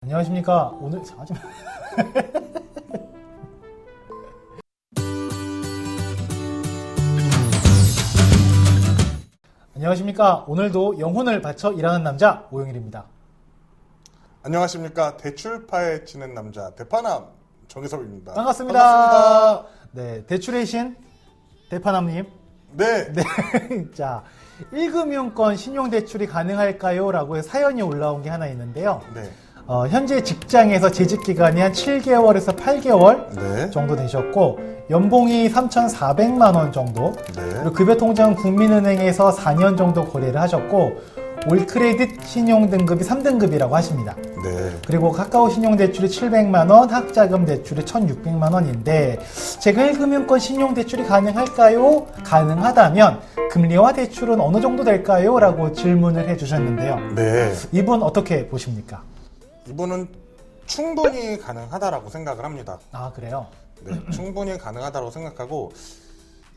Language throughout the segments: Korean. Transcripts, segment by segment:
안녕하십니까. 오늘 하지 마. 안녕하십니까. 오늘도 영혼을 바쳐 일하는 남자 오영일입니다. 안녕하십니까. 대출파에 치는 남자 대파남 정혜섭입니다. 반갑습니다. 네, 대출의 신 대파남님. 네. 네. 자, 1금융권 신용대출이 가능할까요? 라고 해서 사연이 올라온 게 하나 있는데요. 네. 현재 직장에서 재직 기간이 한 7개월에서 8개월 네. 정도 되셨고 연봉이 3,400만 원 정도, 네. 그리고 급여통장은 국민은행에서 4년 정도 거래를 하셨고 올크레딧 신용등급이 3등급이라고 하십니다. 네. 그리고 카카오 신용대출이 700만 원, 학자금 대출이 1,600만 원인데 제가 1금융권 신용대출이 가능할까요? 가능하다면 금리와 대출은 어느 정도 될까요? 라고 질문을 해주셨는데요. 네. 이분 어떻게 보십니까? 이분은 충분히 가능하다라고 생각을 합니다. 아, 그래요? 네. 충분히 가능하다고 생각하고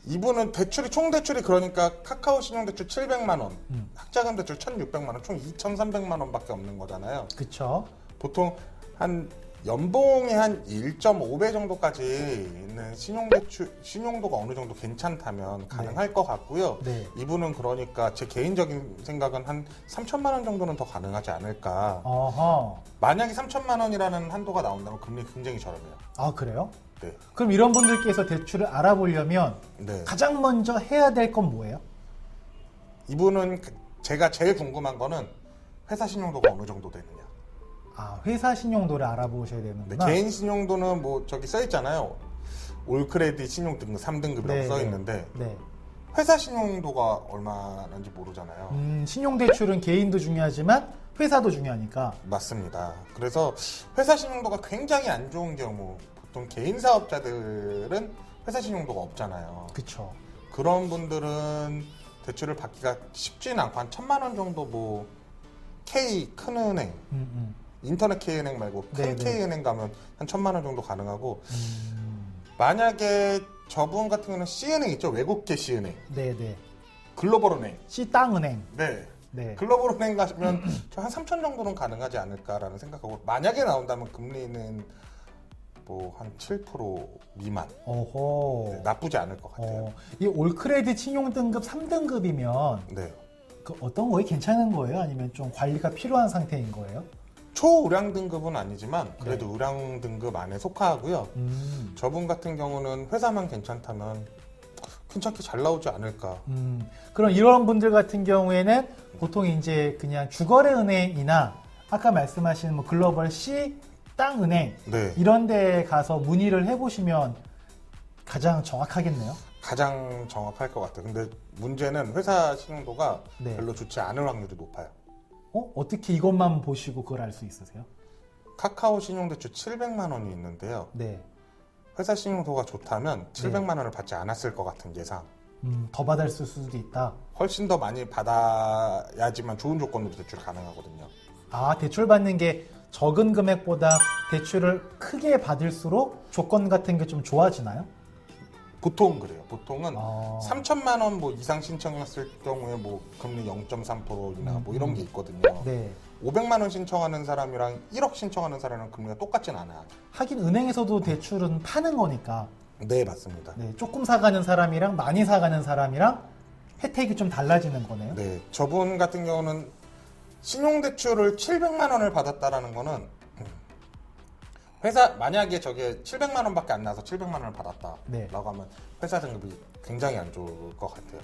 이분은 대출이 총 대출이 그러니까 카카오 신용대출 700만 원, 학자금 대출 1,600만 원, 총 2,300만 원밖에 없는 거잖아요. 그쵸. 보통 한 연봉이 한 1.5배 정도까지 있는 신용도가 어느 정도 괜찮다면 가능할 것 같고요. 네. 이분은 그러니까 제 개인적인 생각은 한 3천만 원 정도는 더 가능하지 않을까. 어허. 만약에 3천만 원이라는 한도가 나온다면 금리 굉장히 저렴해요. 아, 그래요? 네. 그럼 이런 분들께서 대출을 알아보려면 네. 가장 먼저 해야 될 건 뭐예요? 이분은 제가 제일 궁금한 거는 회사 신용도가 어느 정도 되느냐. 아, 회사 신용도를 알아보셔야 네, 되는구나. 개인 신용도는 뭐 저기 써 있잖아요. 올크레딧 신용등급 3등급이라고 네, 써 네. 있는데 네. 회사 신용도가 얼마인지 모르잖아요. 신용대출은 개인도 중요하지만 회사도 중요하니까. 맞습니다. 그래서 회사 신용도가 굉장히 안 좋은 경우, 보통 개인 사업자들은 회사 신용도가 없잖아요. 그쵸. 그런 분들은 대출을 받기가 쉽지는 않고 한 1,000만 원 정도 뭐 큰 은행, 인터넷 K은행 말고 큰 네네. K은행 가면 한 1,000만 원 정도 가능하고 만약에 저분 같은 경우는 C은행 있죠? 외국계 C은행, 네네. 글로벌은행. C땅은행. 네. 네. 글로벌은행 가시면 한 3천 정도는 가능하지 않을까라는 생각하고 만약에 나온다면 금리는 뭐 한 7% 미만. 어허. 네, 나쁘지 않을 것 같아요. 이 올크레딧 신용등급 3등급이면 네. 그 어떤 거에 괜찮은 거예요? 아니면 좀 관리가 필요한 상태인 거예요? 초우량 등급은 아니지만 그래도 우량 등급 안에 속하고요. 저분 같은 경우는 회사만 괜찮다면 괜찮게 잘 나오지 않을까. 그럼 이런 분들 같은 경우에는 보통 이제 그냥 주거래 은행이나 아까 말씀하신 뭐 글로벌 C 땅 은행 네. 이런 데 가서 문의를 해보시면 가장 정확하겠네요. 가장 정확할 것 같아요. 근데 문제는 회사 신용도가 네. 별로 좋지 않을 확률이 높아요. 어떻게 이것만 보시고 그걸 알 수 있으세요? 카카오 신용대출 700만 원이 있는데요. 네. 회사 신용도가 좋다면 700만 원을 받지 않았을 것 같은 예상. 더 받을 수도 있다. 훨씬 더 많이 받아야지만 좋은 조건으로 대출 가능하거든요. 아, 대출 받는 게 적은 금액보다 대출을 크게 받을수록 조건 같은 게 좀 좋아지나요? 보통 그래요. 보통은 아. 3천만 원 뭐 이상 신청했을 경우에 뭐 금리 0.3%이나 뭐 이런 게 있거든요. 네. 500만 원 신청하는 사람이랑 1억 신청하는 사람이랑 금리가 똑같진 않아요. 하긴 은행에서도 대출은 파는 거니까. 네, 맞습니다. 네, 조금 사가는 사람이랑 많이 사가는 사람이랑 혜택이 좀 달라지는 거네요. 네, 저분 같은 경우는 신용대출을 700만 원을 받았다라는 거는 회사 만약에 저게 700만 원밖에 안 나서 700만 원을 받았다라고 네. 하면 회사 등급이 굉장히 안 좋을 것 같아요.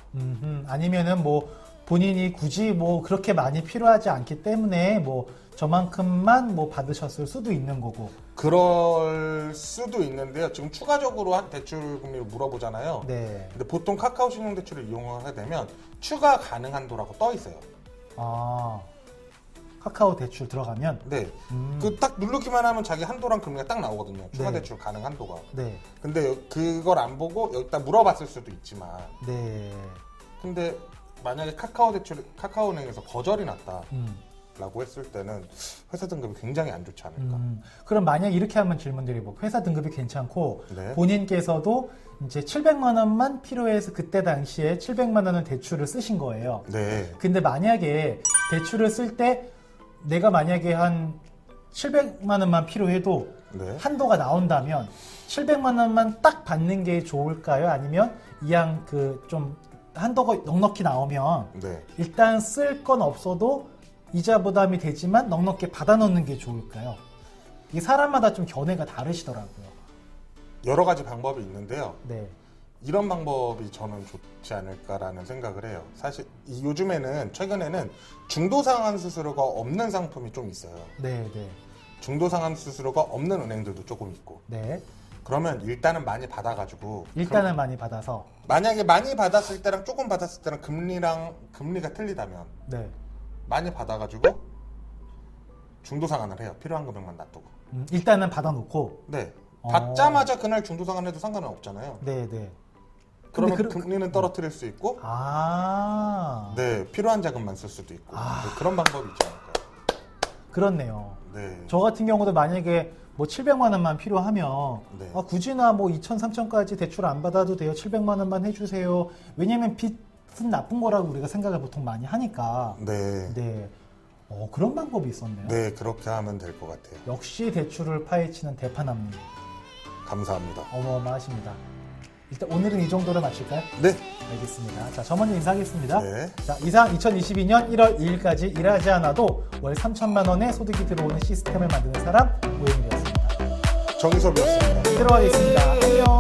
아니면은 뭐 본인이 굳이 뭐 그렇게 많이 필요하지 않기 때문에 뭐 저만큼만 뭐 받으셨을 수도 있는 거고. 그럴 수도 있는데요. 지금 추가적으로 한 대출 금리를 물어보잖아요. 네. 근데 보통 카카오 신용대출을 이용하게 되면 추가 가능 한도라고 떠 있어요. 아, 카카오 대출 들어가면. 네. 그 딱 누르기만 하면 자기 한도랑 금리가 딱 나오거든요. 추가 네. 대출 가능 한도가. 네. 근데 그걸 안 보고 여기다 물어봤을 수도 있지만 네. 근데 만약에 카카오은행에서 거절이 났다라고 음. 했을 때는 회사 등급이 굉장히 안 좋지 않을까. 그럼 만약 이렇게 한번 질문 드려볼게요. 회사 등급이 괜찮고 네. 본인께서도 이제 700만 원만 필요해서 그때 당시에 700만 원을 대출을 쓰신 거예요. 네. 근데 만약에 대출을 쓸 때 내가 만약에 한 700만 원만 필요해도 네. 한도가 나온다면 700만 원만 딱 받는 게 좋을까요? 아니면 이왕 그 좀 한도가 넉넉히 나오면 네. 일단 쓸 건 없어도 이자 부담이 되지만 넉넉히 받아놓는 게 좋을까요? 이게 사람마다 좀 견해가 다르시더라고요. 여러 가지 방법이 있는데요. 네. 이런 방법이 저는 좋지 않을까라는 생각을 해요. 사실 요즘에는 최근에는 중도상환 수수료가 없는 상품이 좀 있어요. 네, 네. 중도상환 수수료가 없는 은행들도 조금 있고. 네. 그러면 일단은 많이 받아가지고 일단은 많이 받아서. 만약에 많이 받았을 때랑 조금 받았을 때랑 금리가 틀리다면 네. 많이 받아가지고 중도상환을 해요. 필요한 금액만 놔두고. 일단은 받아놓고. 네. 받자마자 그날 중도상환해도 상관은 없잖아요. 네, 네. 그러면 근데 금리는 떨어뜨릴 수 있고, 아. 네, 필요한 자금만 쓸 수도 있고, 네, 그런 방법이 있지 않을까요? 그렇네요. 네. 저 같은 경우도 만약에 뭐 700만 원만 필요하면 네. 굳이나 뭐 2천, 3천까지 대출 안 받아도 돼요. 700만 원만 해주세요. 왜냐면 빚은 나쁜 거라고 우리가 생각을 보통 많이 하니까. 네. 네. 그런 방법이 있었네요. 네, 그렇게 하면 될 것 같아요. 역시 대출을 파헤치는 대파남님. 감사합니다. 어마어마하십니다. 일단 오늘은 이 정도로 마칠까요? 네. 알겠습니다. 자, 저 먼저 인사하겠습니다. 네. 자, 이상 2022년 1월 2일까지 일하지 않아도 월 3천만 원의 소득이 들어오는 시스템을 만드는 사람 오영이었습니다. 정의섭이었습니다. 들어가겠습니다. 안녕.